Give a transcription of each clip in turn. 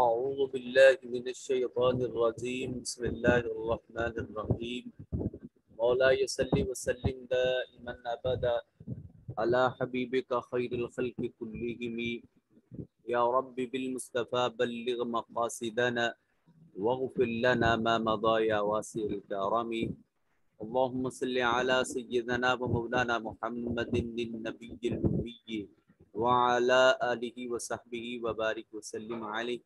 أعوذ بالله من الشيطان الرجيم بسم الله الرحمن الرحيم مولاي صل وسلم دائما أبدا على حبيبك خير الخلق كلهم يا رب بالمصطفى بلغ مقاصدنا واغفر لنا ما مضى يا واسع الكرم اللهم صل على سيدنا ومولانا محمد النبي الأمي وعلى آله وصحبه وبارك وسلم عليه۔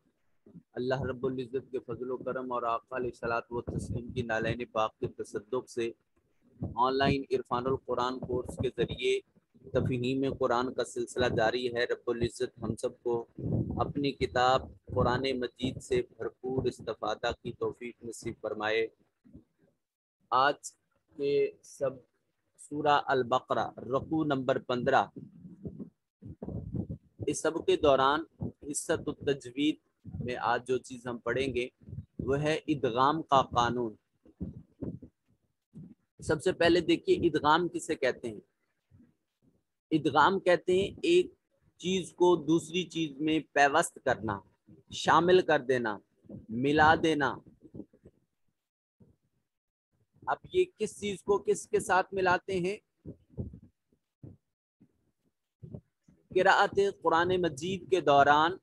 اللہ رب العزت کے فضل و کرم اور آقا علیہ الصلوۃ والتسلیم کی نالین پاک کے تصدق سے آن لائن عرفان القرآن کورس کے ذریعے تفہیم قرآن کا سلسلہ جاری ہے۔ رب العزت ہم سب کو اپنی کتاب قرآن مجید سے بھرپور استفادہ کی توفیق نصیب فرمائے۔ آج کے سب سورہ البقرہ رکوع نمبر 15، اس سب کے دوران حصۃ التجوید میں آج جو چیز ہم پڑھیں گے وہ ہے ادغام کا قانون۔ سب سے پہلے دیکھیے ادغام کسے کہتے ہیں۔ ادغام کہتے ہیں ایک چیز کو دوسری چیز میں پیوست کرنا، شامل کر دینا، ملا دینا۔ اب یہ کس چیز کو کس کے ساتھ ملاتے ہیں؟ قراءت قرآن مجید کے دوران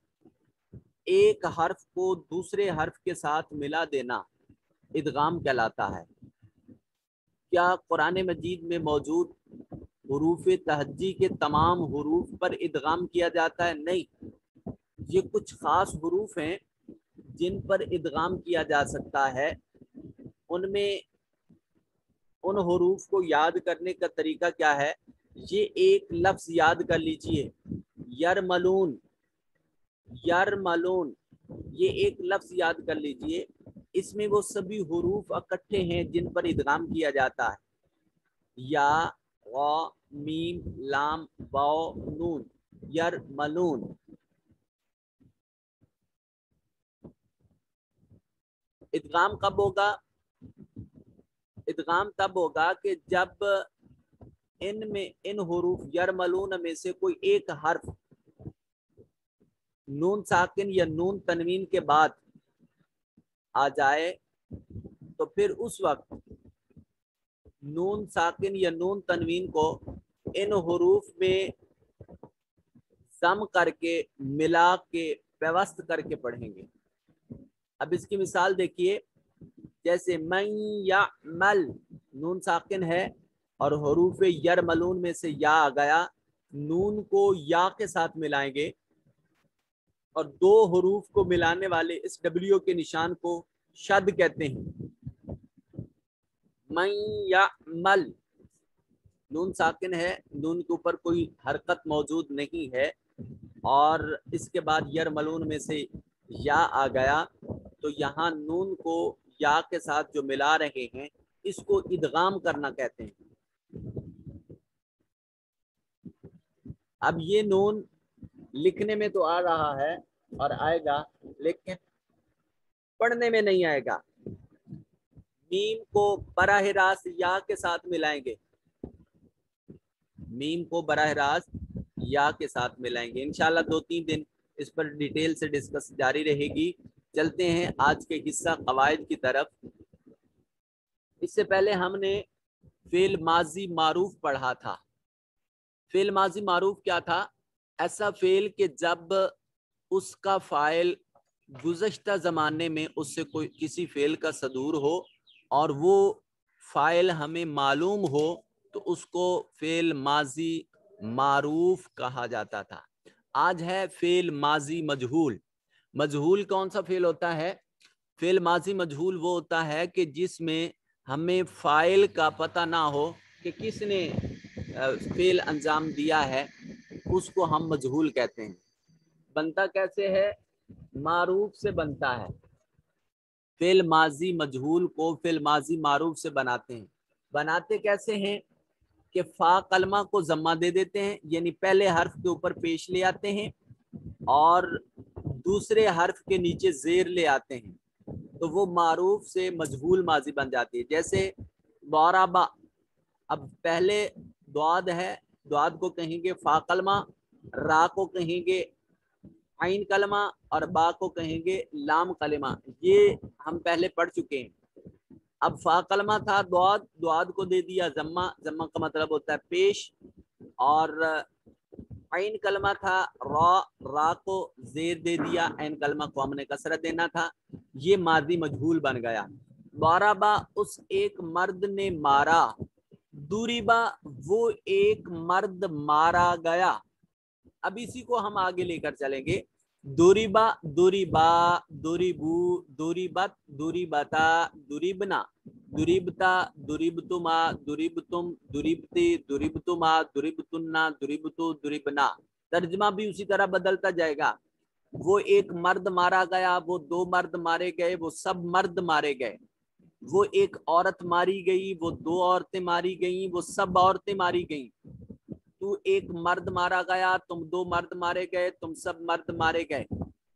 ایک حرف کو دوسرے حرف کے ساتھ ملا دینا ادغام کہلاتا ہے۔ کیا قرآن مجید میں موجود حروف تہجی کے تمام حروف پر ادغام کیا جاتا ہے؟ نہیں، یہ کچھ خاص حروف ہیں جن پر ادغام کیا جا سکتا ہے۔ ان میں ان حروف کو یاد کرنے کا طریقہ کیا ہے؟ یہ ایک لفظ یاد کر لیجئے، یرملون، یرملون، یہ ایک لفظ یاد کر لیجئے۔ اس میں وہ سبھی حروف اکٹھے ہیں جن پر ادغام کیا جاتا ہے، یا، غا، میم، لام، واو، نون، یرملون۔ ادغام کب ہوگا؟ ادغام تب ہوگا کہ جب ان حروف یرملون میں سے کوئی ایک حرف نون ساکن یا نون تنوین کے بعد آ جائے تو پھر اس وقت نون ساکن یا نون تنوین کو ان حروف میں ضم کر کے ملا کے پیوست کر کے پڑھیں گے۔ اب اس کی مثال دیکھیے، جیسے من یعمل، نون ساکن ہے اور حروف یرملون میں سے یا آ گیا، نون کو یا کے ساتھ ملائیں گے اور دو حروف کو ملانے والے اس ڈبلیو کے نشان کو شد کہتے ہیں۔ من یعمل، نون ساکن ہے، نون کے اوپر کوئی حرکت موجود نہیں ہے اور اس کے بعد یرملون میں سے یا آ گیا، تو یہاں نون کو یا کے ساتھ جو ملا رہے ہیں اس کو ادغام کرنا کہتے ہیں۔ اب یہ نون لکھنے میں تو آ رہا ہے اور آئے گا، لیکن پڑھنے میں نہیں آئے گا۔ میم کو براہ راست یا کے ساتھ ملائیں گے، میم کو براہ راست یا کے ساتھ ملائیں گے۔ انشاءاللہ 2-3 دن اس پر ڈیٹیل سے ڈسکس جاری رہے گی۔ چلتے ہیں آج کے حصہ قواعد کی طرف۔ اس سے پہلے ہم نے فعل ماضی معروف پڑھا تھا۔ فعل ماضی معروف کیا تھا؟ ایسا فعل کہ جب اس کا فاعل گزشتہ زمانے میں اس سے کوئی کسی فعل کا صدور ہو اور وہ فاعل ہمیں معلوم ہو تو اس کو فعل ماضی معروف کہا جاتا تھا۔ آج ہے فعل ماضی مجہول۔ مجہول کون سا فعل ہوتا ہے؟ فعل ماضی مجہول وہ ہوتا ہے کہ جس میں ہمیں فاعل کا پتہ نہ ہو کہ کس نے فعل انجام دیا ہے، اس کو ہم مجہول کہتے ہیں۔ بنتا کیسے ہے؟ معروف سے بنتا ہے۔ فعل ماضی مجہول کو فعل ماضی معروف سے بناتے ہیں۔ بناتے کیسے ہیں کہ فا کلمہ کو ضمہ دے دیتے ہیں، یعنی پہلے حرف کے اوپر پیش لے آتے ہیں اور دوسرے حرف کے نیچے زیر لے آتے ہیں، تو وہ معروف سے مجہول ماضی بن جاتی ہے۔ جیسے ضربا، اب پہلے دعاد ہے، دعاد کو کہیں گے فا کلمہ، را کو کہیں گے عین کلمہ اور با کو کہیں گے لام کلمہ، یہ ہم پہلے پڑھ چکے ہیں۔ اب فا کلمہ تھا دعاد، دعاد کو دے دیا ضمہ، ضمہ کا مطلب ہوتا ہے پیش، اور عین کلمہ تھا را، را کو زیر دے دیا، عین کلمہ کو ہم نے کسرت دینا تھا، یہ ماضی مجہول بن گیا۔ ضربا اس ایک مرد نے مارا، ضربا وہ ایک مرد مارا گیا۔ اب اسی کو ہم آگے لے کر چلیں گے، ضربا، ضربا، ضربو، ضربت، ضربتا، ضربنا، ضربتا، ضربتما، ضربتم، ضربتی، ضربتما، ضربتنا، ضربتو، ضربنا۔ ترجمہ بھی اسی طرح بدلتا جائے گا، وہ ایک مرد مارا گیا، وہ دو مرد مارے گئے، وہ سب مرد مارے گئے، وہ ایک عورت ماری گئی، وہ دو عورتیں ماری گئیں، وہ سب عورتیں ماری گئیں۔ تو ایک مرد مارا گیا، تم دو مرد مارے گئے، تم سب مرد مارے گئے۔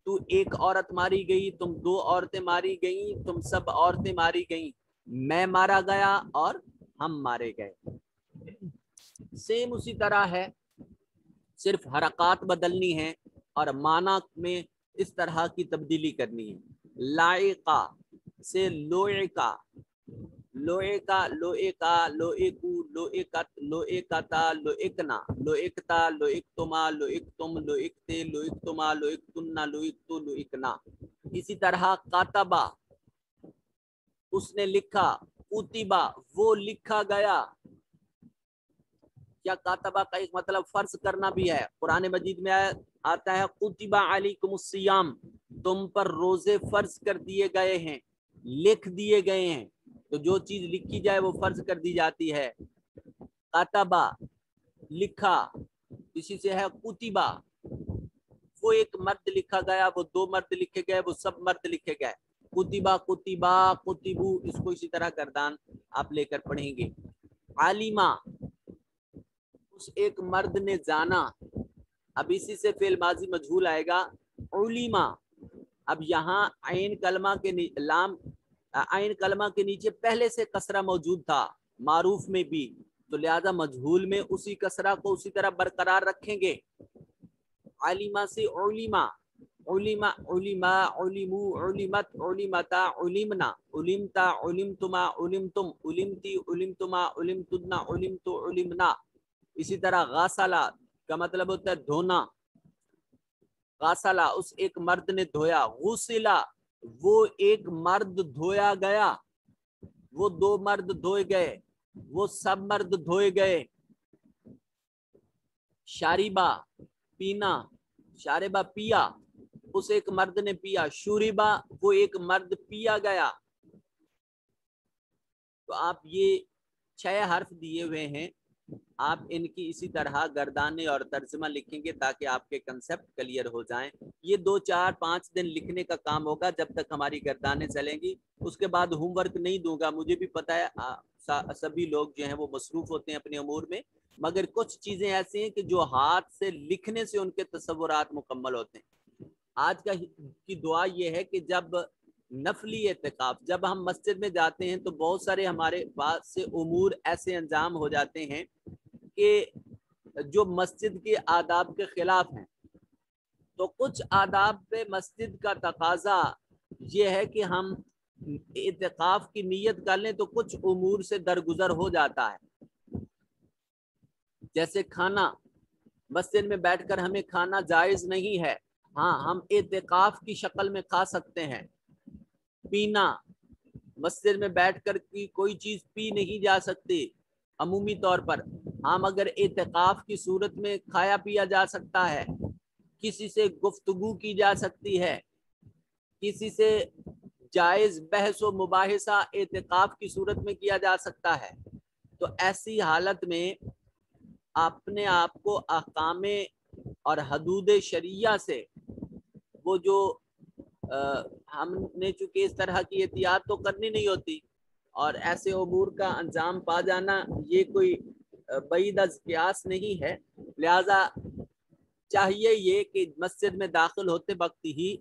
تو ایک عورت ماری گئی، تم دو عورتیں ماری گئیں، تم سب عورتیں ماری گئیں۔ میں مارا گیا اور ہم مارے گئے۔ سیم اسی طرح ہے، صرف حرکات بدلنی ہے اور معنی میں اس طرح کی تبدیلی کرنی ہے۔ لائقہ سے لوئقہ، لوئقہ، لوئقہ، لوئقو، لوئقت، لوئقتا، لوئقنا، لوئقتا، لوئقتما، لوئقتم، لوئقتے، لوئقتما، لوئقتنا، لوئقتو، لوئقنا۔ اسی طرح کاتبہ اس نے لکھا، کتبہ وہ لکھا گیا۔ کیا کاتبہ کا ایک مطلب فرض کرنا بھی ہے؟ قرآن مجید میں آتا ہے کتبہ علیکم الصیام، تم پر روزے فرض کر دیے گئے ہیں، لکھ دیے گئے ہیں۔ تو جو چیز لکھی جائے وہ فرض کر دی جاتی ہے۔ کاتبہ لکھا، اسی سے ہے کتبہ وہ ایک مرد لکھا گیا، وہ دو مرد لکھے گئے، وہ سب مرد لکھے گئے۔ کتبہ، کتبہ، کتبو، اس کو اسی طرح گردان آپ لے کر پڑھیں گے۔ عالمہ اس ایک مرد نے جانا، اب اسی سے فعل ماضی مجہول آئے گا، علمہ۔ اب یہاں عین کلمہ کے لام، عین کلمہ کے نیچے پہلے سے کسرہ موجود تھا معروف میں بھی، تو لہذا مجہول میں اسی کسرہ کو اسی طرح برقرار رکھیں گے۔ عالمہ سے علمہ، علمہ، علما، علمو، علمت، علمتا، علمنا، علمتا، علمتما، علمتم، علمتی، علمتما، علمتنا، علمتو، علمنا۔ اسی طرح غاسلہ کا مطلب ہوتا ہے دھونا، غاسلہ اس ایک مرد نے دھویا۔ غسلہ وہ ایک مرد دھویا گیا، وہ دو مرد دھوئے گئے، وہ سب مرد دھوئے گئے۔ شاربہ پینا، شاربہ پیا، اس ایک مرد نے پیا۔ شوربہ وہ ایک مرد پیا گیا۔ تو آپ یہ 6 حرف دیے ہوئے ہیں، آپ ان کی اسی طرح گردانے اور ترجمہ لکھیں گے تاکہ آپ کے کنسپٹ کلیئر ہو جائیں۔ یہ 2 4 5 دن لکھنے کا کام ہوگا جب تک ہماری گردانیں چلیں گی، اس کے بعد ہوم ورک نہیں دوں گا۔ مجھے بھی پتہ ہے سبھی لوگ جو ہیں وہ مصروف ہوتے ہیں اپنے امور میں، مگر کچھ چیزیں ایسی ہیں کہ جو ہاتھ سے لکھنے سے ان کے تصورات مکمل ہوتے ہیں۔ آج کی دعا یہ ہے کہ جب نفلی اعتکاف، جب ہم مسجد میں جاتے ہیں تو بہت سارے ہمارے پاس سے امور ایسے انجام ہو جاتے ہیں کہ جو مسجد کے آداب کے خلاف ہیں۔ تو کچھ آداب پہ مسجد کا تقاضا یہ ہے کہ ہم اعتکاف کی نیت کر لیں تو کچھ امور سے درگزر ہو جاتا ہے، جیسے کھانا، مسجد میں بیٹھ کر ہمیں کھانا جائز نہیں ہے، ہاں ہم اعتکاف کی شکل میں کھا سکتے ہیں۔ پینا، مسجد میں بیٹھ کر کی کوئی چیز پی نہیں جا سکتی عمومی طور پر، ہاں مگر اعتکاف کی صورت میں کھایا پیا جا سکتا ہے۔ کسی سے گفتگو کی جا سکتی ہے، کسی سے جائز بحث و مباحثہ اعتکاف کی صورت میں کیا جا سکتا ہے۔ تو ایسی حالت میں اپنے آپ کو احکام اور حدود شریعہ سے، وہ جو ہم نے چونکہ اس طرح کی احتیاط تو کرنی نہیں ہوتی، اور ایسے امور کا انجام پا جانا یہ کوئی بعید از قیاس نہیں ہے، لہذا چاہیے یہ کہ مسجد میں داخل ہوتے وقت ہی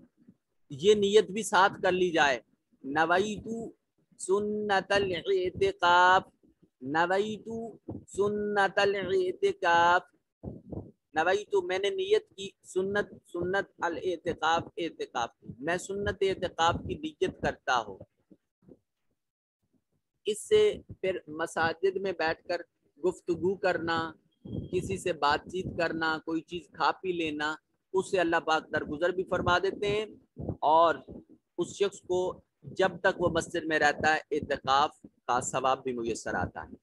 یہ نیت بھی ساتھ کر لی جائے، نویتو سنت الاعتکاف، نویتو سنت الاعتکاف، نویتو میں نے نیت کی، سنت الاعتکاف اعتکاف کی، میں سنت اعتکاف کی نیت کرتا ہوں۔ اس سے پھر مساجد میں بیٹھ کر گفتگو کرنا، کسی سے بات چیت کرنا، کوئی چیز کھا پی لینا، اس سے اللہ پاک درگزر بھی فرما دیتے ہیں، اور اس شخص کو جب تک وہ مسجد میں رہتا ہے اعتکاف کا ثواب بھی میسر آتا ہے۔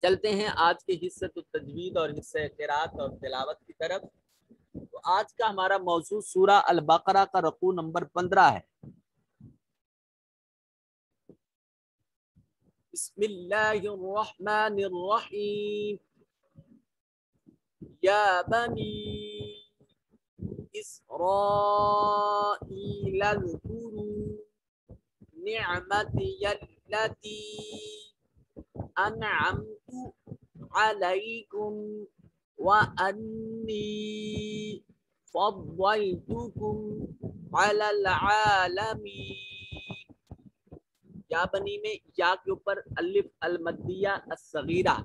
چلتے ہیں آج کے حصہ تجوید اور حصہ قرات اور تلاوت کی طرف۔ تو آج کا ہمارا موضوع سورہ البقرہ کا رکوع نمبر 15 ہے۔ بسم اللہ الرحمن الرحیم، یا بنی اسرائیل اذکروا نعمتی التی انعمت علیکم وانی فضلتکم علی العالمین۔ یا بنی میں یا کے اوپر الف المدیہ الصغیرہ،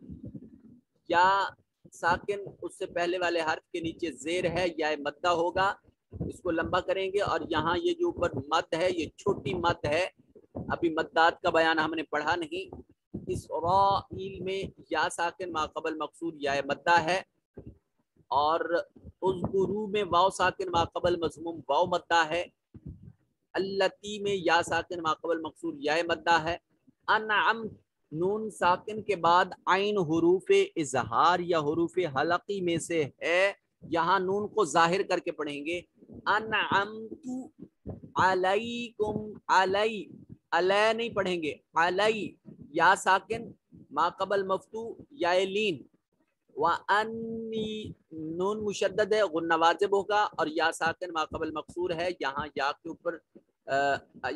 یا ساکن اس سے پہلے والے حرف کے نیچے زیر ہے، یا مدہ ہوگا، اس کو لمبا کریں گے، اور یہاں یہ جو اوپر مد ہے یہ چھوٹی مد ہے، ابھی مدات کا بیان ہم نے پڑھا نہیں۔ اسرائیل میں یا ساکن ما قبل مقصور یا مدہ ہے، اور اذکروا میں واو ساکن ما قبل مضموم واو مدہ ہے، التی میں یا ساکن ما قبل مقصور یا مدہ ہے، انعم نون ساکن کے بعد عین حروف اظہار یا حروف حلقی میں سے ہے، یہاں نون کو ظاہر کر کے پڑھیں گے، انعمت علیکم، علی علی نہیں پڑھیں گے، علی یا ساکن ما قبل مفتوح یا لین، وانی نون مشدد ہے غنہ واجب ہوگا، اور یا ساکن ما قبل مقصور ہے، یہاں یا کے اوپر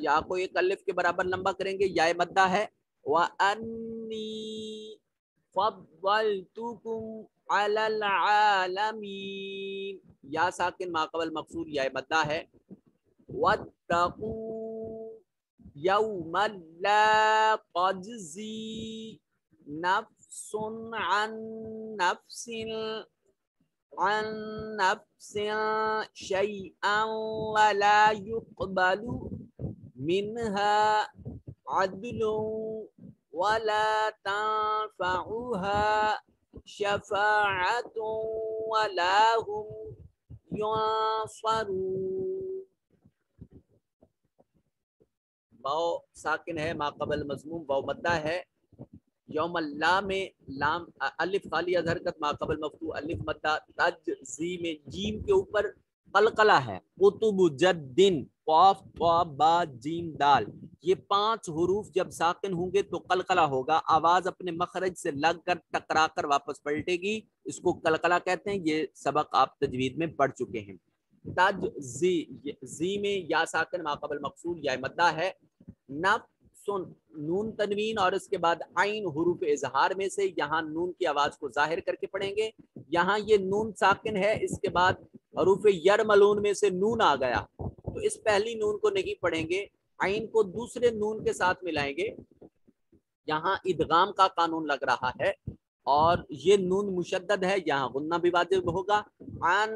یا کو ایک الف کے برابر لمبا کریں گے، یا مدہ ہے، وانی فضلتکم علی العالمین، یا ساکن ما قبل مقصور یا مدہ ہے، واتقوا یوما لا تجزی نفس عن نفس شيئا ولا يقبل منها عدل ولا تنفعها شفاعة ولا هم ينصرون۔ واو ساکن ہے ما قبل مضموم واو مدہ ہے، یوم اللہ میں لام الف خالی از حرکت ما قبل مفتوح الف مدہ، تجزی میں جیم کے اوپر قلقلہ ہے، قطب جدن قاف طا با جیم دال، یہ 5 حروف جب ساکن ہوں گے تو قلقلہ ہوگا، آواز اپنے مخرج سے لگ کر ٹکرا کر واپس پلٹے گی، اس کو قلقلہ کہتے ہیں، یہ سبق آپ تجوید میں پڑھ چکے ہیں۔ تجزی زی میں یا ساکن ما قبل مقصور یا مدہ ہے، نفسن نون تنوین اور اس کے بعد عین حروف اظہار میں سے، یہاں نون کی آواز کو ظاہر کر کے پڑھیں گے، یہاں یہ نون ساکن ہے، اس کے بعد حروف یرملون میں سے نون آ گیا، تو اس پہلی نون کو نہیں پڑھیں گے، عین کو دوسرے نون کے ساتھ ملائیں گے، یہاں ادغام کا قانون لگ رہا ہے، اور یہ نون مشدد ہے، یہاں غنہ بھی واجب ہوگا، عن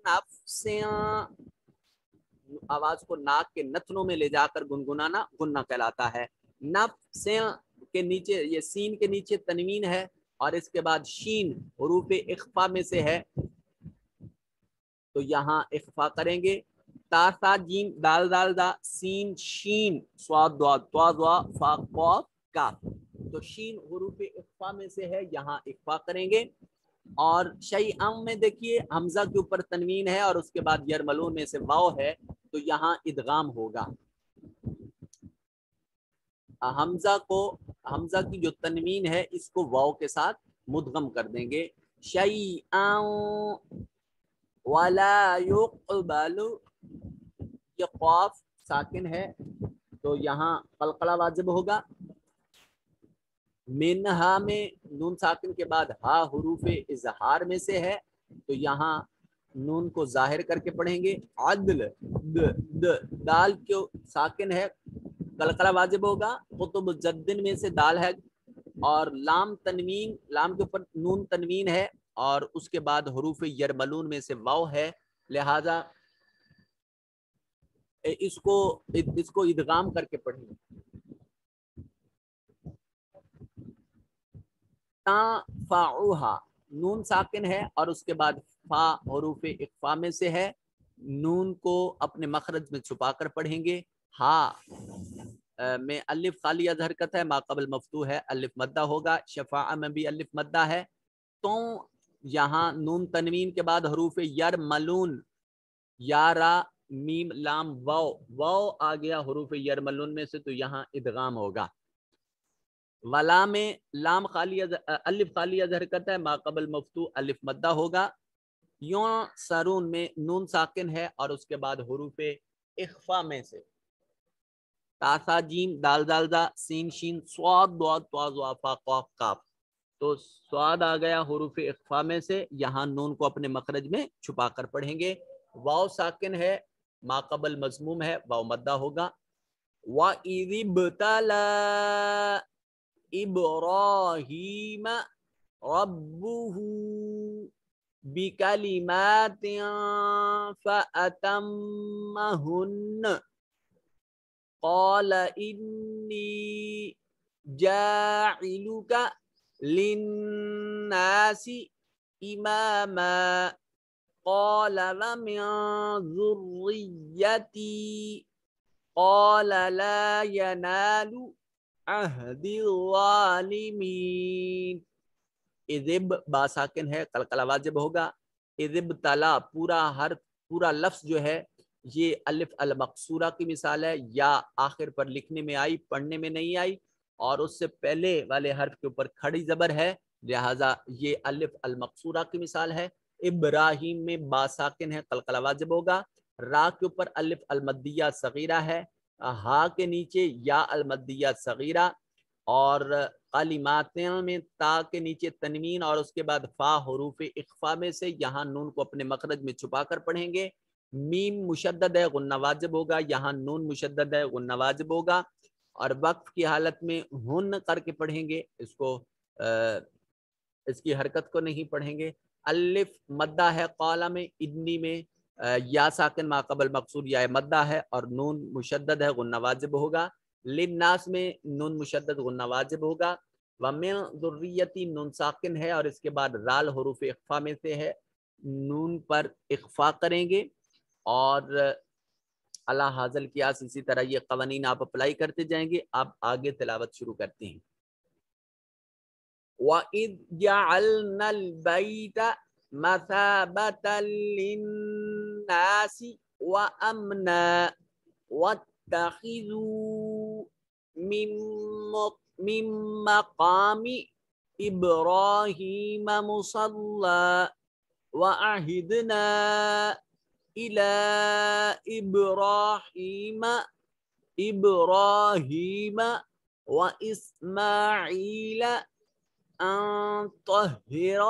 نفس آواز کو ناک کے نتنوں میں لے جا کر گنگنانا غنہ کہلاتا ہے، نفس کے نیچے یہ سین کے نیچے تنوین ہے، اور اس کے بعد شین حروف اخفا میں سے ہے، تو یہاں اخفا کریں گے، تا سا جیم دال دال دا سین شین صاد دعا طا دعا فا قاف کاف، تو شین حروف اخفا میں سے ہے، یہاں اخفا کریں گے، اور شیئم میں دیکھیے حمزہ کے اوپر تنوین ہے، اور اس کے بعد یرملون میں سے واو ہے، تو یہاں ادغام ہوگا، حمزہ کی جو تنوین ہے اس کو واو کے ساتھ مدغم کر دیں گے، شیئا ولا يقبل، یہ قاف ساکن ہے تو یہاں قلقلہ واجب ہوگا، منہا میں نون ساکن کے بعد ہا حروف اظہار میں سے ہے، تو یہاں نون کو ظاہر کر کے پڑھیں گے، عدل دال کیوں ساکن ہے قلقلہ واجب ہوگا، قطب جدن میں سے دال ہے، اور لام تنوین لام کے اوپر نون تنوین ہے، اور اس کے بعد حروف یرملون میں سے واو ہے، لہذا اس کو ادغام کر کے پڑھیں گے. تنفعھا، نون ساکن ہے اور اس کے بعد فا حروف اخفا میں سے ہے، نون کو اپنے مخرج میں چھپا کر پڑھیں گے. ہا میں الف خالی از حرکت ہے، ما قبل مفتوح ہے، الف مدہ ہوگا. شفاء میں بھی الف مدہ ہے. تو یہاں نون تنوین کے بعد حروف یرملون، یارا میم لام واو، واو آ گیا حروف یرملون میں سے، تو یہاں ادغام ہوگا. ولا میں لام خالی الف خالی از حرکت ہے، ما قبل مفتوح الف مدہ ہوگا. یوں سرون میں نون ساکن ہے اور اس کے بعد حروف اخفا میں سے تاسا جیم دال دال دا سین شین صاد ضاد طا ظا فا قاف کاف، تو صاد آ گیا حروف اخفا میں سے، یہاں نون کو اپنے مخرج میں چھپا کر پڑھیں گے. واو ساکن ہے، ما قبل مضموم ہے، واو مدہ ہوگا. وَإِذِ ابْتَلَىٰ إِبْرَاهِيمَ رَبُّهُ بِكَلِمَاتٍ فَأَتَمَّهُنَّ قَالَ إِنِّي جَاعِلُكَ لِلنَّاسِ إِمَامًا قَالَ وَمِن ذُرِّيَّتِي قَالَ لَا يَنَالُ عَهْدِ الظَّالِمِينَ. اذب با ساکن ہے، قلقلہ واجب ہوگا. اذب تلا پورا لفظ جو ہے یہ الف المقصورہ کی مثال ہے، یا آخر پر لکھنے میں آئی، پڑھنے میں نہیں آئی، اور اس سے پہلے والے حرف کے اوپر کھڑی زبر ہے، لہٰذا یہ الف المقصورہ کی مثال ہے. ابراہیم میں با ساکن ہے، قلقلہ واجب ہوگا. را کے اوپر الف المدیہ صغیرہ ہے، ہا کے نیچے یا المدیہ صغیرہ، اور کلماتیں میں تا کے نیچے تنوین اور اس کے بعد فا حروف اخفا میں سے، یہاں نون کو اپنے مخرج میں چھپا کر پڑھیں گے. میم مشدد ہے، غنہ واجب ہوگا، یہاں نون مشدد ہے، غنہ واجب ہوگا. اور وقف کی حالت میں ہن کر کے پڑھیں گے، اس کی حرکت کو نہیں پڑھیں گے. الف مدہ ہے، قالا میں ادنی میں یا ساکن ما قبل مقصور یا مدہ ہے اور نون مشدد ہے، غنہ واجب ہوگا. للناس میں نون مشدد غنہ واجب ہوگا. ومن ذریتی نون ساکن ہے اور اس کے بعد رال حروف اخفا میں سے ہے، نون پر اخفا کریں گے. اور اللہ حاضل قیاس اسی طرح یہ قوانین آپ اپلائی کرتے جائیں گے. آپ آگے تلاوت شروع کرتے ہیں. وَإِذْ جَعَلْنَا الْبَيْتَ مَثَابَةً لِلنَّاسِ وَأَمْنًا وَاتَّخِذُوا مِن مَّقَامِ إِبْرَاهِيمَ مُصَلًّى وَعَهِدْنَا إِلَىٰ إِبْرَاهِيمَ وَإِسْمَاعِيلَ أَن طَهِّرَ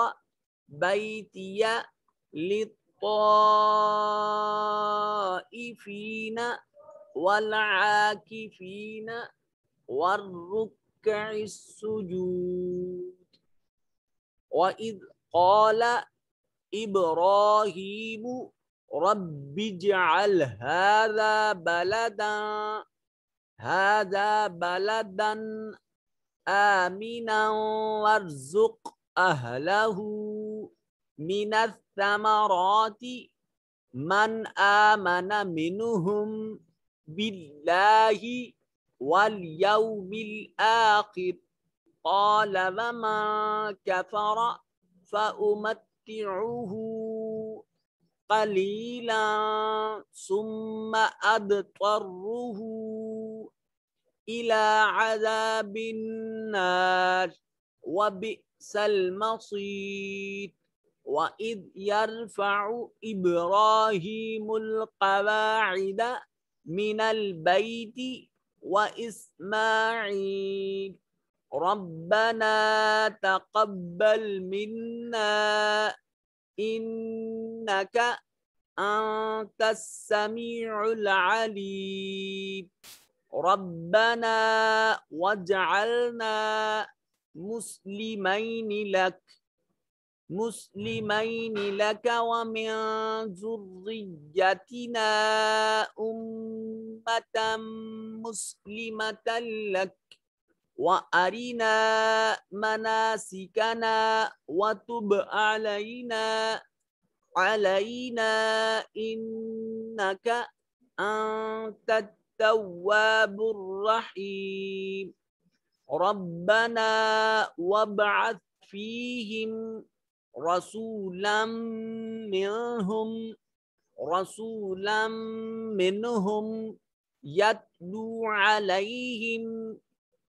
بَيْتِيَ لِلطَّائِفِينَ وَالْعَاكِفِينَ وَالرُّكَّعِ السُّجُودِ. وَإِذْ قَالَ إِبْرَاهِيمُ رَبِّ اجْعَلْ هَذَا بَلَدًا آمِنًا وَارْزُقْ أَهْلَهُ مِنَ الثَّمَرَاتِ مَنْ آمَنَ مِنْهُمْ بِاللَّهِ وَالْيَوْمِ الْآخِرِ قَالَ وَمَنْ كَفَرَ فَأُمَتِّعُهُ قَلِيلًا ثُمَّ أَضْطَرُّهُ إِلَى عَذَابِ النَّارِ وَبِئْسَ الْمَصِيرُ. وَإِذْ يَرْفَعُ إِبْرَاهِيمُ الْقَوَاعِدَ مِنَ الْبَيْتِ وَإِسْمَاعِيلُ رَبَّنَا تَقَبَّلْ مِنَّا إِنَّكَ أَنْتَ السَّمِيعُ الْعَلِيمُ رَبَّنَا وَاجْعَلْنَا مُسْلِمَيْنِ لَكَ مسلمين لك ومن ذريتنا أمة مسلمة لك وأرنا مناسكنا وتب علينا إنك أنت التواب الرحيم ربنا وابعث فيهم رسولا منهم يتلو عليهم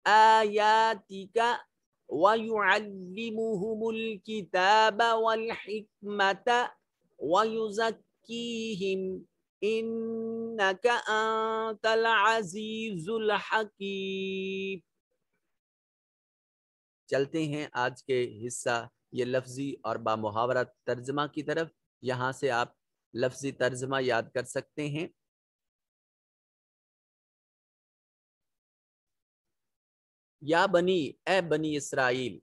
آياتك ويعلمهم الكتاب والحكمة ويزكيهم إنك أنت العزيز الحكيم۔ چلتے ہیں آج کے حصہ یہ لفظی اور بامحاورہ ترجمہ کی طرف۔ یہاں سے آپ لفظی ترجمہ یاد کر سکتے ہیں۔ یا بنی، اے بنی اسرائیل،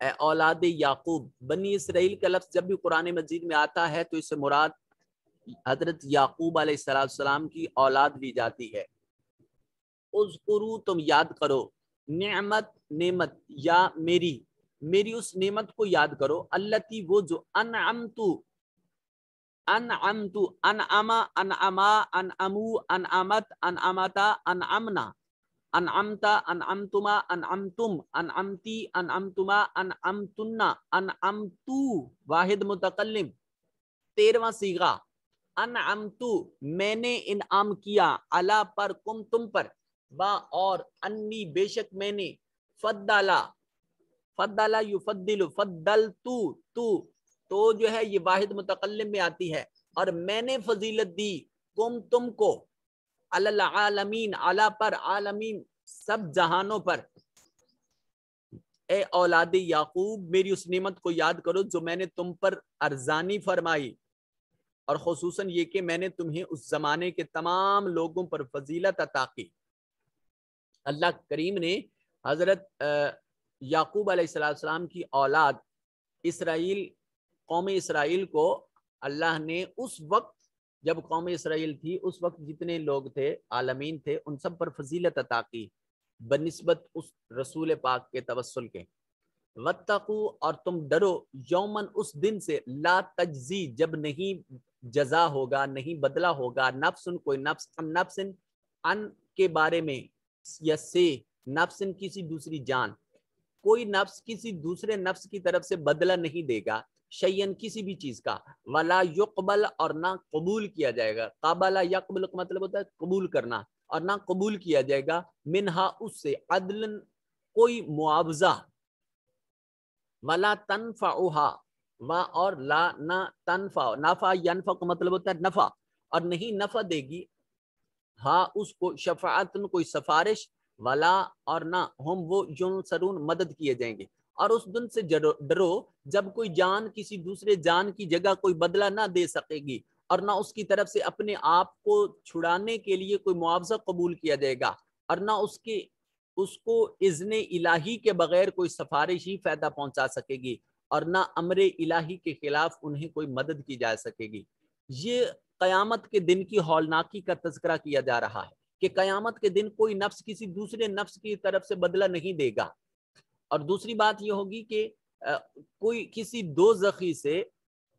اے اولاد یعقوب۔ بنی اسرائیل کا لفظ جب بھی قرآن مجید میں آتا ہے تو اس سے مراد حضرت یعقوب علیہ السلام کی اولاد لی جاتی ہے۔ اذکروا، تم یاد کرو، نعمت یا میری اس نعمت کو یاد کرو، التی وہ جو انعمت انعما انعمو انعمت انعمتا انعمنا انعمتا انعمتما انعمتم انعمتی انعمتما انعمتنا انعمتو، واحد متکلم، 13واں صیغہ، انعمتو، میں نے انعام کیا، علا پر، کم، تم پر، با اور، انی بے شک میں نے، فضلا یفضل، فضلتو تو جو ہے یہ واحد متکلم میں آتی ہے، اور میں نے فضیلت دی، کم تم کو، علی العالمین، علا پر، عالمین سب جہانوں پر۔ اے اولاد یعقوب، میری اس نعمت کو یاد کرو جو میں نے تم پر ارزانی فرمائی، اور خصوصاً یہ کہ میں نے تمہیں اس زمانے کے تمام لوگوں پر فضیلت عطا کی۔ اللہ کریم نے حضرت یعقوب علیہ السلام کی اولاد قوم اسرائیل کو اللہ نے اس وقت جب قوم اسرائیل تھی، اس وقت جتنے لوگ تھے، عالمین تھے، ان سب پر فضیلت عطا کی بنسبت اس رسول پاک کے توسل کے۔ واتقوا، اور تم ڈرو، یومن، اس دن سے، لا تجزی، جب نہیں جزا ہوگا، نہیں بدلہ ہوگا، نفس، کوئی نفس، نفس ان کے بارے میں، یا سے نفس کسی دوسری جان، کوئی نفس کسی دوسرے نفس کی طرف سے بدلہ نہیں دے گا، شیئن کسی بھی چیز کا، ولا یقبل، اور نہ قبول کیا جائے گا، قابلہ یقبل کا مطلب ہوتا ہے قبول کرنا، اور نہ قبول کیا جائے گا، منہا، اس سے، عدل، کوئی معاوضہ، ولا تنفعها، اور لا، نہ، تنفع، نفع ینفع کا مطلب ہوتا ہے نفع، اور نہیں نفع دے گی، ہاں اس کو، شفاعت، کوئی سفارش، ولا، اور نہ، ہم وہ ینصرون، مدد کیے جائیں گے۔ اور اس دن سے ڈرو جب کوئی جان کسی دوسرے جان کی جگہ کوئی بدلہ نہ دے سکے گی، اور نہ اس کی طرف سے اپنے آپ کو چھڑانے کے لیے کوئی معاوضہ قبول کیا جائے گا، اور نہ اس کو اذن الہی کے بغیر کوئی سفارش ہی فائدہ پہنچا سکے گی، اور نہ امر الہی کے خلاف انہیں کوئی مدد کی جا سکے گی۔ یہ قیامت کے دن کی ہولناکی کا تذکرہ کیا جا رہا ہے کہ قیامت کے دن کوئی نفس کسی دوسرے نفس کی طرف سے بدلہ نہیں دے گا، اور دوسری بات یہ ہوگی کہ کوئی کسی دوزخی سے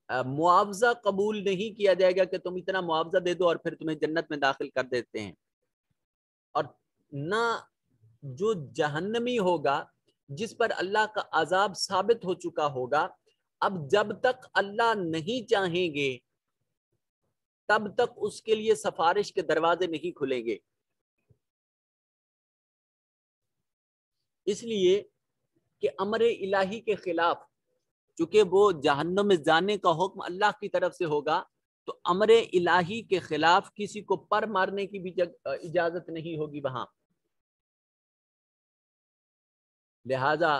معاوضہ قبول نہیں کیا جائے گا کہ تم اتنا معاوضہ دے دو اور پھر تمہیں جنت میں داخل کر دیتے ہیں، اور نہ جو جہنمی ہوگا جس پر اللہ کا عذاب ثابت ہو چکا ہوگا، اب جب تک اللہ نہیں چاہیں گے تب تک اس کے لیے سفارش کے دروازے نہیں کھلیں گے۔ اس لیے کہ امر الہی کے خلاف، چونکہ وہ جہنم میں جانے کا حکم اللہ کی طرف سے ہوگا، تو امر الہی کے خلاف کسی کو پر مارنے کی بھی اجازت نہیں ہوگی وہاں۔ لہذا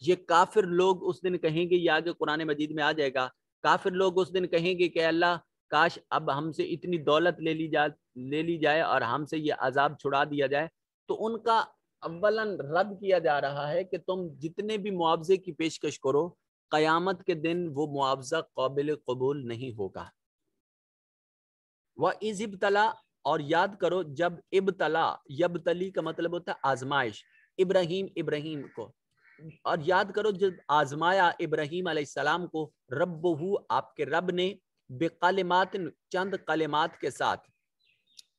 یہ کافر لوگ اس دن کہیں گے، یہ آگے قرآن مجید میں آ جائے گا، کافر لوگ اس دن کہیں گے کہ اللہ کاش اب ہم سے اتنی دولت لے لی جائے اور ہم سے یہ عذاب چھڑا دیا جائے۔ تو ان کا اولاً رد کیا جا رہا ہے کہ تم جتنے بھی معاوضے کی پیشکش کرو قیامت کے دن وہ معاوضہ قابل قبول نہیں ہوگا۔ وَإِذِ ابْتَلَا، اور یاد کرو جب ابتلا، یبتلی کا مطلب ہوتا ہے آزمائش، ابراہیم کو، اور یاد کرو جب آزمایا ابراہیم علیہ السلام کو ربہ، آپ کے رب نے، بکلمات، چند کلمات کے ساتھ،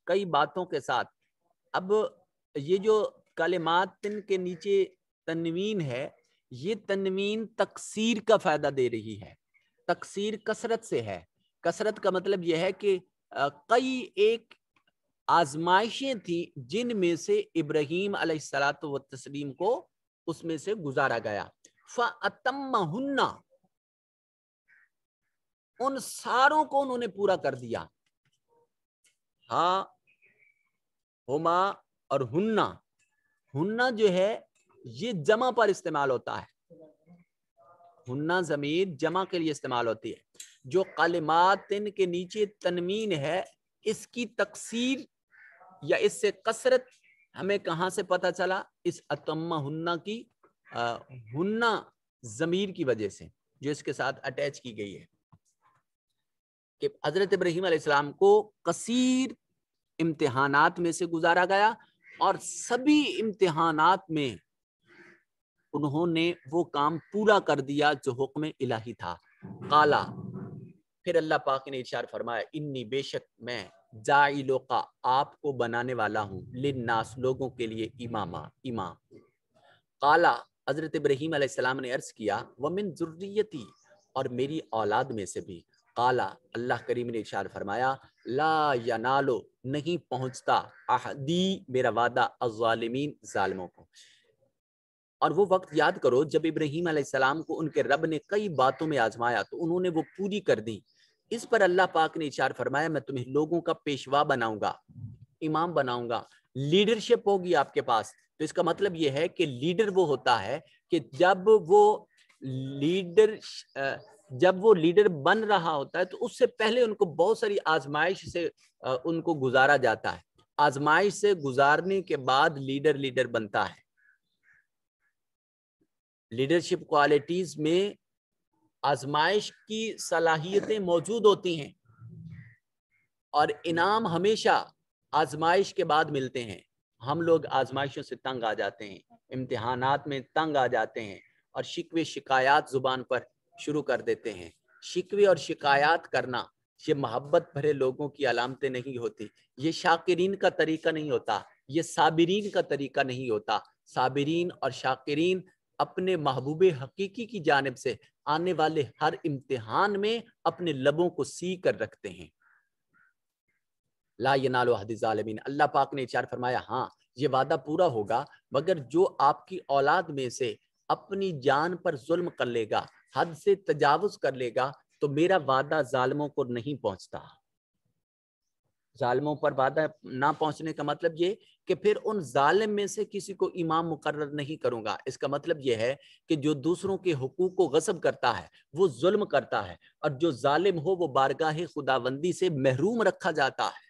کئی باتوں کے ساتھ۔ اب یہ جو کلمات کے نیچے تنوین ہے، یہ تنوین تکثیر کا فائدہ دے رہی ہے، تکثیر کثرت سے ہے۔ کثرت کا مطلب یہ ہے کہ کئی ایک آزمائشیں تھیں جن میں سے ابراہیم علیہ الصلوۃ والتسلیم کو اس میں سے گزارا گیا۔ فَأَتَمَّهُنَّ، ان ساروں کو انہوں نے پورا کر دیا۔ ہاں، ہما اور ہننا، ہننا جو ہے یہ جمع پر استعمال ہوتا ہے، ہننا ضمیر جمع کے لیے استعمال ہوتی ہے۔ جو کلمات ان کے نیچے تنوین ہے، اس کی تکثیر یا اس سے کثرت ہمیں کہاں سے پتہ چلا؟ اس اتمہ ہننا کی ہننا ضمیر کی وجہ سے جو اس کے ساتھ اٹیچ کی گئی ہے، کہ حضرت ابراہیم علیہ السلام کو کثیر امتحانات میں سے گزارا گیا، اور سبھی امتحانات میں انہوں نے وہ کام پورا کر دیا جو حکم الہی تھا۔ قالا، پھر اللہ پاک نے ارشاد فرمایا، انی، بے شک میں، جاعلک، آپ کو بنانے والا ہوں، للناس، لوگوں کے لیے، امام۔ قالا، حضرت ابراہیم علیہ السلام نے عرض کیا، ومن ذریتی، اور میری اولاد میں سے بھی۔ قالا، اللہ کریم نے ارشاد فرمایا، لا ینالو، نہیں پہنچتا، عہدی، میرا وعدہ، الظالمین، ظالموں کو۔ اور وہ وقت یاد کرو جب ابراہیم علیہ السلام کو ان کے رب نے کئی باتوں میں آزمایا تو انہوں نے وہ پوری کر دی۔ اس پر اللہ پاک نے ارشاد فرمایا، میں تمہیں لوگوں کا پیشوا بناؤں گا، امام بناؤں گا، لیڈرشپ ہوگی آپ کے پاس۔ تو اس کا مطلب یہ ہے کہ لیڈر وہ ہوتا ہے کہ جب وہ لیڈر بن رہا ہوتا ہے تو اس سے پہلے ان کو بہت ساری آزمائش سے ان کو گزارا جاتا ہے، آزمائش سے گزارنے کے بعد لیڈر بنتا ہے۔ لیڈرشپ کوالٹیز میں آزمائش کی صلاحیتیں موجود ہوتی ہیں، اور انعام ہمیشہ آزمائش کے بعد ملتے ہیں۔ ہم لوگ آزمائشوں سے تنگ آ جاتے ہیں، امتحانات میں تنگ آ جاتے ہیں، اور شکوے شکایات زبان پر شروع کر دیتے ہیں۔ شکوے اور شکایات کرنا یہ محبت بھرے لوگوں کی علامتیں نہیں ہوتی، یہ شاکرین کا طریقہ نہیں ہوتا، یہ صابرین کا طریقہ نہیں ہوتا۔ صابرین اور شاکرین اپنے محبوب حقیقی کی جانب سے آنے والے ہر امتحان میں اپنے لبوں کو سی کر رکھتے ہیں۔ لا ینال عہد الظالمین، اللہ پاک نے ارشاد فرمایا، ہاں یہ وعدہ پورا ہوگا مگر جو آپ کی اولاد میں سے اپنی جان پر ظلم کر لے گا، حد سے تجاوز کر لے گا، تو میرا وعدہ ظالموں کو نہیں پہنچتا۔ ظالموں پر وعدہ نہ پہنچنے کا مطلب یہ کہ پھر ان ظالم میں سے کسی کو امام مقرر نہیں کروں گا۔ اس کا مطلب یہ ہے کہ جو دوسروں کے حقوق کو غصب کرتا ہے وہ ظلم کرتا ہے، اور جو ظالم ہو وہ بارگاہ خداوندی سے محروم رکھا جاتا ہے۔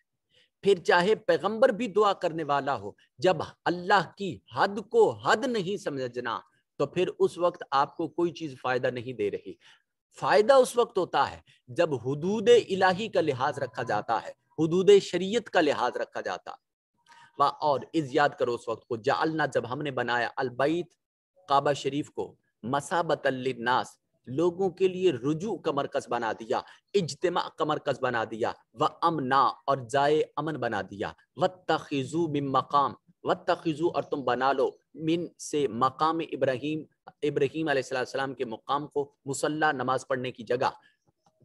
پھر چاہے پیغمبر بھی دعا کرنے والا ہو، جب اللہ کی حد کو حد نہیں سمجھنا تو پھر اس وقت آپ کو کوئی چیز فائدہ نہیں دے رہی۔ فائدہ اس وقت ہوتا ہے جب حدود الہی کا لحاظ رکھا جاتا ہے، حدود شریعت کا لحاظ رکھا جاتا ہے۔ اور اذ، یاد کرو اس وقت کو، جعلنا، جب ہم نے بنایا، البیت، کعبہ شریف کو، مثابۃ للناس، لوگوں کے لیے رجوع کا مرکز بنا دیا، اجتماع کا مرکز بنا دیا، وامنا، اور جائے امن بنا دیا، واتخذوا من مقام، واتخذوا، اور تم بنا لو، من سے مقام ابراہیم، ابراہیم علیہ السلام کے مقام کو، مصلی، نماز پڑھنے کی جگہ۔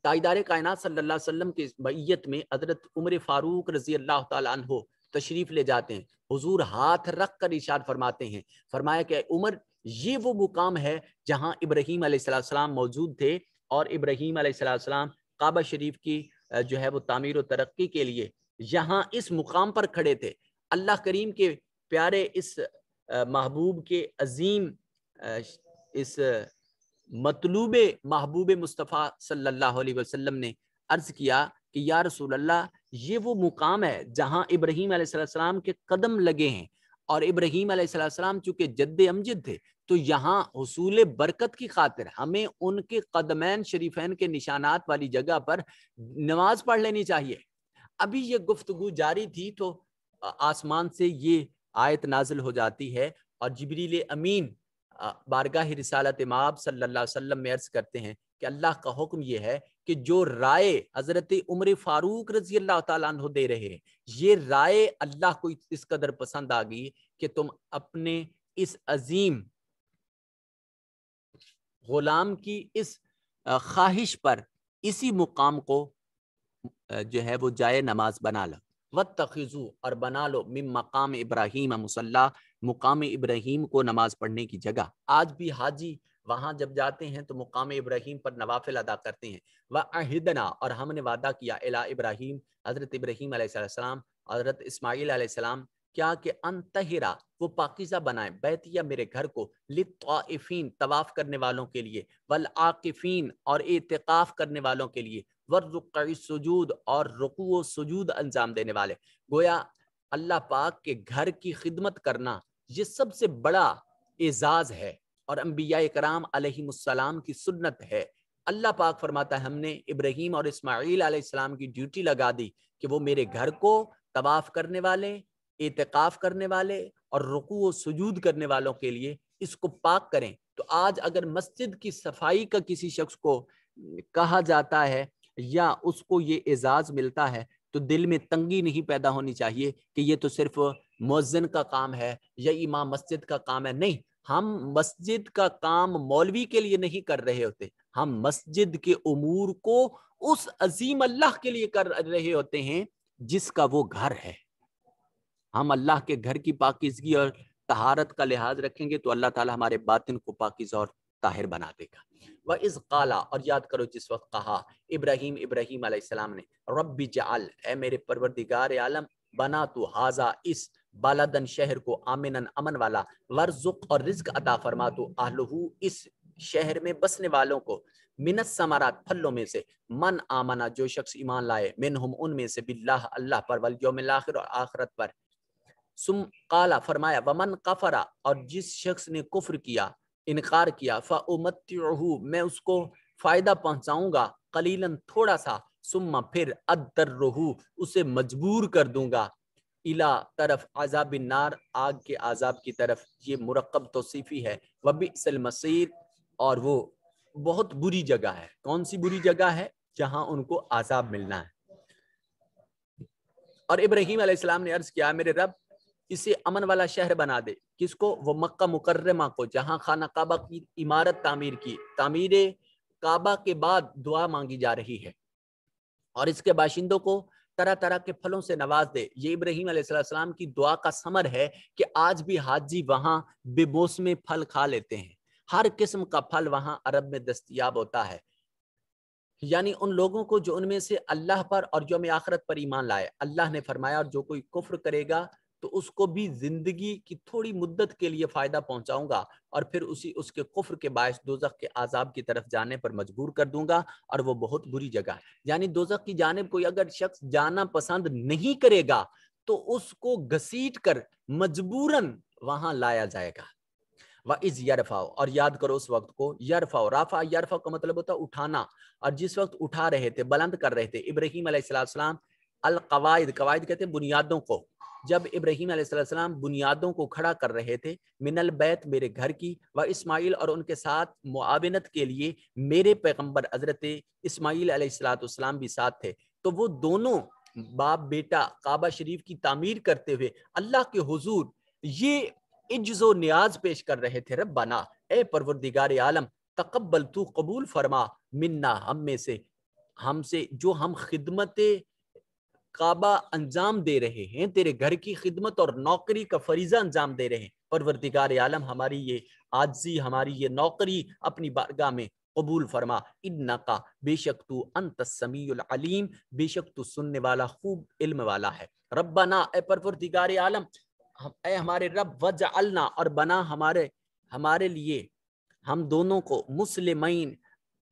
تاجدار کائنات صلی اللہ علیہ وسلم کی بیعت میں حضرت عمر فاروق رضی اللہ تعالیٰ عنہ تشریف لے جاتے ہیں، حضور ہاتھ رکھ کر ارشاد فرماتے ہیں، فرمایا کہ عمر، یہ وہ مقام ہے جہاں ابراہیم علیہ السلام موجود تھے، اور ابراہیم علیہ السلام کعبہ شریف کی جو ہے وہ تعمیر و ترقی کے لیے یہاں اس مقام پر کھڑے تھے۔ اللہ کریم کے پیارے اس محبوب کے عظیم اس مطلوب محبوب مصطفیٰ صلی اللہ علیہ وسلم نے عرض کیا کہ یا رسول اللہ، یہ وہ مقام ہے جہاں ابراہیم علیہ السلام کے قدم لگے ہیں، اور ابراہیم علیہ السلام چونکہ جد امجد تھے تو یہاں حصول برکت کی خاطر ہمیں ان کے قدمین شریفین کے نشانات والی جگہ پر نماز پڑھ لینی چاہیے۔ ابھی یہ گفتگو جاری تھی تو آسمان سے یہ آیت نازل ہو جاتی ہے اور جبریل امین بارگاہ رسالت مآب صلی اللہ علیہ وسلم میں عرض کرتے ہیں کہ اللہ کا حکم یہ ہے کہ جو رائے حضرت عمر فاروق رضی اللہ تعالیٰ عنہ دے رہے ہیں، یہ رائے اللہ کو اس قدر پسند آ گئی کہ تم اپنے اس عظیم غلام کی اس خواہش پر اسی مقام کو جو ہے وہ جائے نماز بنا لو، واتخذوا اور بنا لو من مقام ابراہیم مصلی، مقام ابراہیم کو نماز پڑھنے کی جگہ۔ آج بھی حاجی وہاں جب جاتے ہیں تو مقام ابراہیم پر نوافل ادا کرتے ہیں۔ وَعَهِدْنَا اور ہم نے وعدہ کیا الی ابراہیم، حضرت ابراہیم علیہ السلام، حضرت اسماعیل علیہ السلام، کیا کہ انطہرا وہ پاکیزہ بنائیں بیتیا میرے گھر کو، للطائفین طواف کرنے والوں کے لیے، والعاکفین اور اعتکاف کرنے والوں کے لیے، والرکع السجود اور رکوع و سجود انجام دینے والے۔ گویا اللہ پاک کے گھر کی خدمت کرنا یہ سب سے بڑا اعزاز ہے اور انبیاء کرام علیہم السلام کی سنت ہے۔ اللہ پاک فرماتا ہے ہم نے ابراہیم اور اسماعیل علیہ السلام کی ڈیوٹی لگا دی کہ وہ میرے گھر کو طواف کرنے والے، اعتکاف کرنے والے اور رکوع و سجود کرنے والوں کے لیے اس کو پاک کریں۔ تو آج اگر مسجد کی صفائی کا کسی شخص کو کہا جاتا ہے یا اس کو یہ اعزاز ملتا ہے تو دل میں تنگی نہیں پیدا ہونی چاہیے کہ یہ تو صرف مؤذن کا کام ہے یا امام مسجد کا کام ہے۔ نہیں، ہم مسجد کا کام مولوی کے لیے نہیں کر رہے ہوتے، ہم مسجد کے امور کو اس عظیم اللہ کے لیے کر رہے ہوتے ہیں جس کا وہ گھر ہے۔ ہم اللہ کے گھر کی پاکیزگی اور طہارت کا لحاظ رکھیں گے تو اللہ تعالی ہمارے باطن کو پاکیزہ اور طاہر بنا دے گا۔ وَإِذْ قَالَ اور یاد کرو جس وقت کہا ابراہیم علیہ السلام نے، رب جعل اے میرے پروردگار عالم، بنا تو ہاذا اس بالدن شہر کو، آمنن امن والا، ورزق اور رزق عطا فرما تو اہلہ اس شہر میں بسنے والوں کو، من الثمرات پھلوں میں سے، من آمنا جو شخص ایمان لائے، منہم ان میں سے، باللہ اللہ پر، والیوم الاخر اور آخرت پر، سم قالا فرمایا، ومن کفر اور جس شخص نے کفر کیا، انکار کیا، فأمتعہ میں اس کو فائدہ پہنچاؤں گا، قلیلاً تھوڑا سا، ثم پھر ادرہ اسے مجبور کر دوں گا، الا طرف عذاب النار آگ کے عذاب کی طرف۔ یہ مرکب توصیفی ہے، وبئس المصیر اور وہ بہت بری جگہ ہے۔ کون سی بری جگہ ہے؟ جہاں ان کو عذاب ملنا ہے۔ اور ابراہیم علیہ السلام نے عرض کیا، میرے رب اسے امن والا شہر بنا دے۔ کس کو؟ وہ مکہ مکرمہ کو، جہاں خانہ کعبہ کی عمارت تعمیر کی، تعمیر کعبہ کے بعد دعا مانگی جا رہی ہے، اور اس کے باشندوں کو طرح طرح کے پھلوں سے نواز دے۔ یہ ابراہیم علیہ السلام کی دعا کا ثمر ہے کہ آج بھی حاجی وہاں بے موسم پھل کھا لیتے ہیں۔ ہر قسم کا پھل وہاں عرب میں دستیاب ہوتا ہے، یعنی ان لوگوں کو جو ان میں سے اللہ پر اور یوم آخرت پر ایمان لائے۔ اللہ نے فرمایا اور جو کوئی کفر کرے گا تو اس کو بھی زندگی کی تھوڑی مدت کے لیے فائدہ پہنچاؤں گا اور پھر اس کے کفر کے باعث دوزخ کے عذاب کی طرف جانے پر مجبور کر دوں گا، اور وہ بہت بری جگہ ہے۔ یعنی دوزخ کی جانب کوئی اگر شخص جانا پسند نہیں کرے گا تو اس کو گھسیٹ کر مجبوراً وہاں لایا جائے گا۔ وَإِذْ يَرْفَعُ اور یاد کرو اس وقت کو، یرفع رافع یرفع کا مطلب ہوتا ہے اٹھانا، اور جس وقت اٹھا رہے تھے، بلند کر رہے تھے ابراہیم علیہ السلام القواعد، قواعد کہتے ہیں بنیادوں کو، جب ابراہیم علیہ السلام بنیادوں کو کھڑا کر رہے تھے، من البیت میرے گھر کی، و اسماعیل اور ان کے ساتھ معاونت کے لیے میرے پیغمبر حضرت اسماعیل علیہ السلام بھی ساتھ تھے، تو وہ دونوں باپ بیٹا کعبہ شریف کی تعمیر کرتے ہوئے اللہ کے حضور یہ عجز و نیاز پیش کر رہے تھے، ربنا اے پروردگار عالم، تقبل تو قبول فرما، منا ہم سے جو ہم خدمت کعبہ انجام دے رہے ہیں، تیرے گھر کی خدمت اور نوکری کا فریضہ انجام دے رہے ہیں، پروردگار عالم ہماری یہ عاجزی، ہماری یہ نوکری اپنی بارگاہ میں قبول فرما، انکا بے شک تو انت السمیع العلیم، بے شک تو سننے والا خوب علم والا ہے۔ ربنا اے پروردگار عالم، اے ہمارے رب، وجعلنا اور بنا ہمارے لیے ہم دونوں کو مسلمین